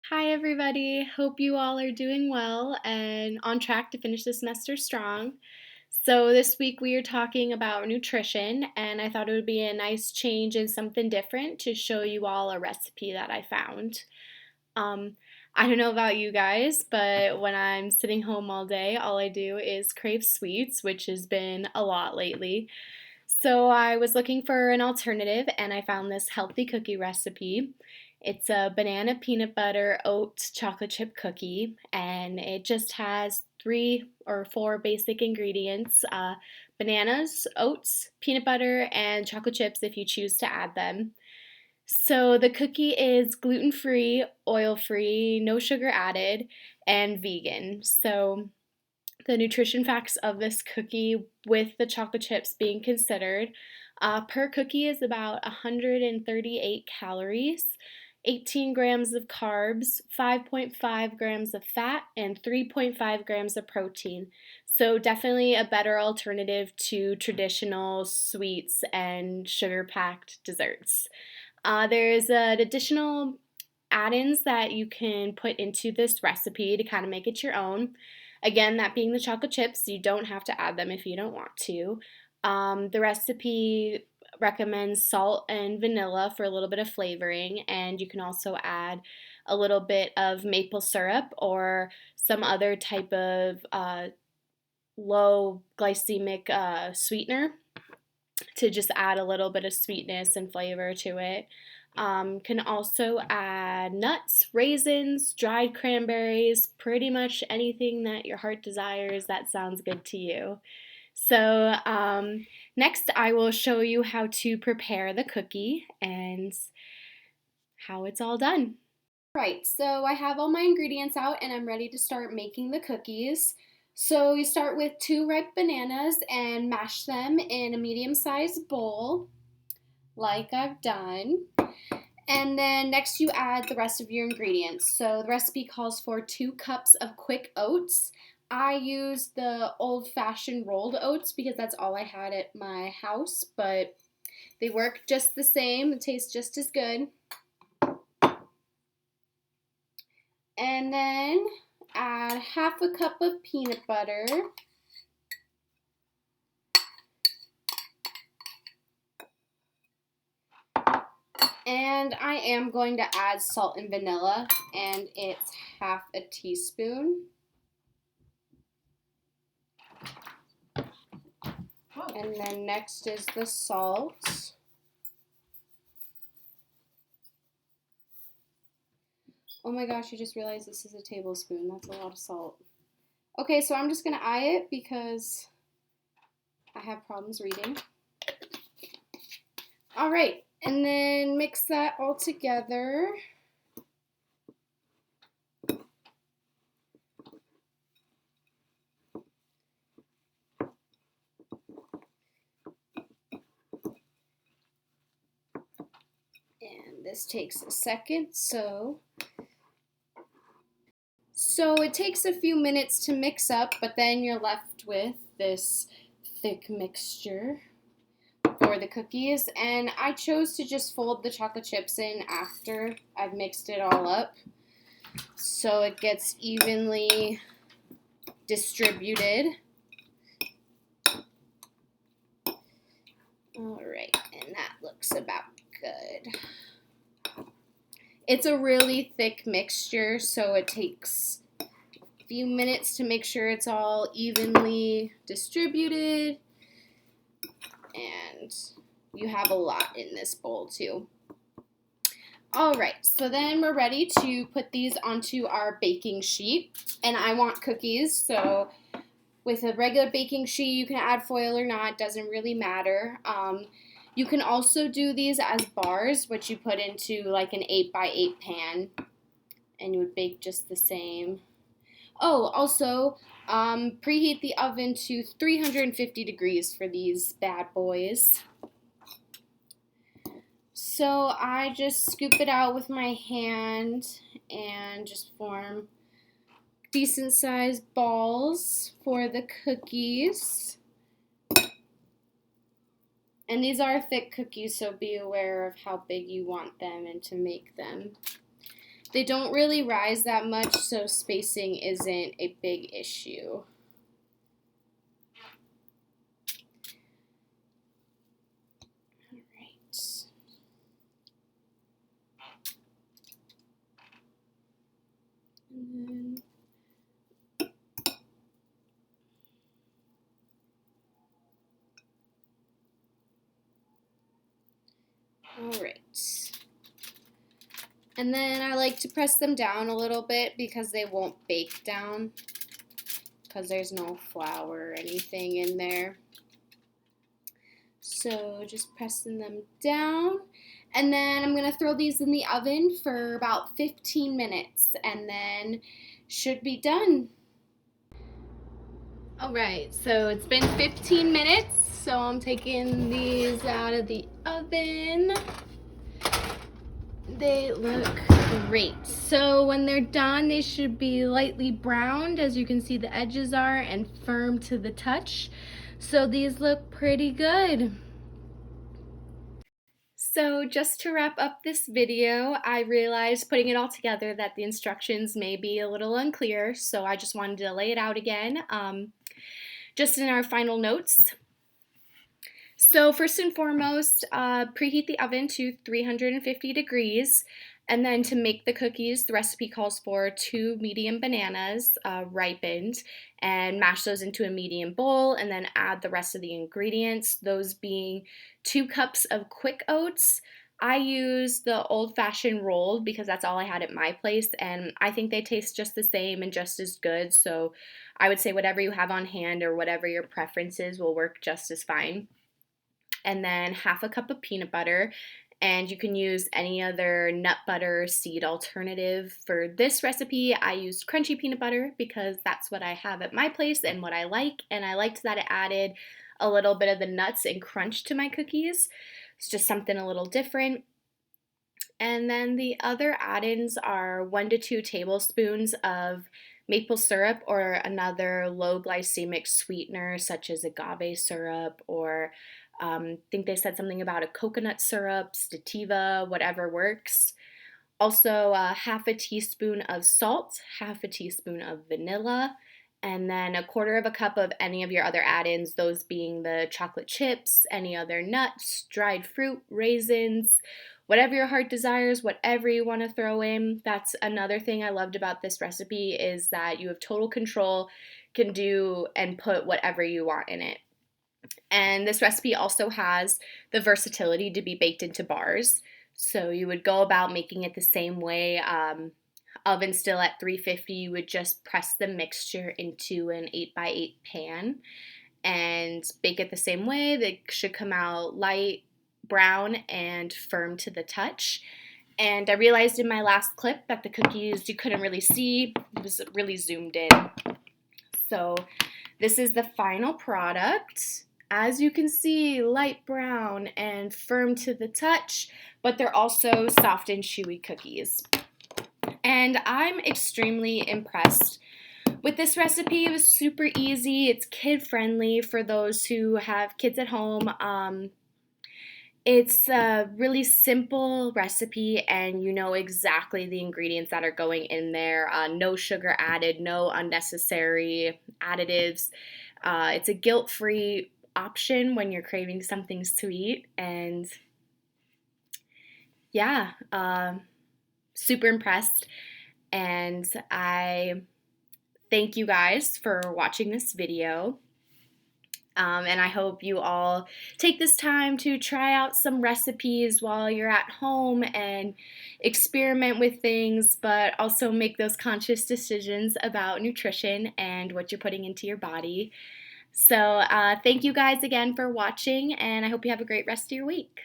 Hi, everybody. Hope you all are doing well and on track to finish the semester strong. So, this week we are talking about nutrition, and I thought it would be a nice change and something different to show you all a recipe that I found. Um, I don't know about you guys, but when I'm sitting home all day, all I do is crave sweets, which has been a lot lately. So I was looking for an alternative and I found this healthy cookie recipe. It's a banana peanut butter oat chocolate chip cookie, and it just has three or four basic ingredients: bananas, oats, peanut butter, and chocolate chips if you choose to add them. So the cookie is gluten free, oil free, no sugar added, and vegan. So the nutrition facts of this cookie, with the chocolate chips being considered, per cookie is about 138 calories, 18 grams of carbs, 5.5 grams of fat, and 3.5 grams of protein. So, definitely a better alternative to traditional sweets and sugar packed desserts. There's an additional add ins that you can put into this recipe to kind of make it your own. Again, that being the chocolate chips, you don't have to add them if you don't want to. The recipe recommends salt and vanilla for a little bit of flavoring, and you can also add a little bit of maple syrup or some other type of low glycemic sweetener to just add a little bit of sweetness and flavor to it. Can also add nuts, raisins, dried cranberries, pretty much anything that your heart desires that sounds good to you. So, next I will show you how to prepare the cookie and how it's all done. Right, so I have all my ingredients out and I'm ready to start making the cookies. So you start with 2 ripe bananas and mash them in a medium-sized bowl, like I've done. And then next you add the rest of your ingredients. So the recipe calls for 2 cups of quick oats. I use the old-fashioned rolled oats because that's all I had at my house, but they work just the same. They taste just as good. And then add half a cup of peanut butter. And I am going to add salt and vanilla, and it's half a teaspoon. And then next is the salt. Oh my gosh, I just realized this is a tablespoon. That's a lot of salt. Okay, so I'm just going to eye it because I have problems reading. All right, and then mix that all together. And this takes a second, so it takes a few minutes to mix up, but then you're left with this thick mixture for the cookies. And I chose to just fold the chocolate chips in after I've mixed it all up so it gets evenly distributed. All right, and that looks about good. It's a really thick mixture, so it takes a few minutes to make sure it's all evenly distributed. And you have a lot in this bowl too. All right, so then we're ready to put these onto our baking sheet. And I want cookies, so with a regular baking sheet, you can add foil or not, doesn't really matter. You can also do these as bars, which you put into like an 8x8 pan, and you would bake just the same. Oh, also, preheat the oven to 350 degrees for these bad boys. So I just scoop it out with my hand and just form decent sized balls for the cookies. And these are thick cookies, so be aware of how big you want them and to make them. They don't really rise that much, so spacing isn't a big issue. All right. And then all right. And then I like to press them down a little bit because they won't bake down because there's no flour or anything in there. So just pressing them down. And then I'm going to throw these in the oven for about 15 minutes and then should be done. All right, so it's been 15 minutes, so I'm taking these out of the oven. They look great. So when they're done, they should be lightly browned, as you can see the edges are, and firm to the touch. So these look pretty good. So just to wrap up this video, I realized putting it all together that the instructions may be a little unclear, so I just wanted to lay it out again. Just in our final notes. So first and foremost, preheat the oven to 350 degrees. And then to make the cookies, the recipe calls for 2 medium bananas ripened, and mash those into a medium bowl and then add the rest of the ingredients, those being 2 cups of quick oats. I use the old-fashioned rolled because that's all I had at my place, and I think they taste just the same and just as good, so I would say whatever you have on hand or whatever your preference is will work just as fine. And then half a cup of peanut butter, and you can use any other nut butter seed alternative. For this recipe, I used crunchy peanut butter because that's what I have at my place and what I like, and I liked that it added a little bit of the nuts and crunch to my cookies. It's just something a little different. And then the other add-ins are 1 to 2 tablespoons of maple syrup or another low glycemic sweetener such as agave syrup, or I think they said something about a coconut syrup, sativa, whatever works. Also, half a teaspoon of salt, half a teaspoon of vanilla, and then a quarter of a cup of any of your other add-ins, those being the chocolate chips, any other nuts, dried fruit, raisins, whatever your heart desires, whatever you want to throw in. That's another thing I loved about this recipe, is that you have total control, can do and put whatever you want in it. And this recipe also has the versatility to be baked into bars. So you would go about making it the same way. Oven still at 350, you would just press the mixture into an 8x8 pan and bake it the same way. They should come out light brown and firm to the touch. And I realized in my last clip that the cookies you couldn't really see, it was really zoomed in. So this is the final product. As you can see, light brown and firm to the touch, but they're also soft and chewy cookies. And I'm extremely impressed with this recipe. It was super easy. It's kid-friendly for those who have kids at home. It's a really simple recipe, and you know exactly the ingredients that are going in there. No sugar added, no unnecessary additives. It's a guilt-free option when you're craving something sweet, and yeah, super impressed. And I thank you guys for watching this video. And I hope you all take this time to try out some recipes while you're at home and experiment with things, but also make those conscious decisions about nutrition and what you're putting into your body. So thank you guys again for watching, and I hope you have a great rest of your week.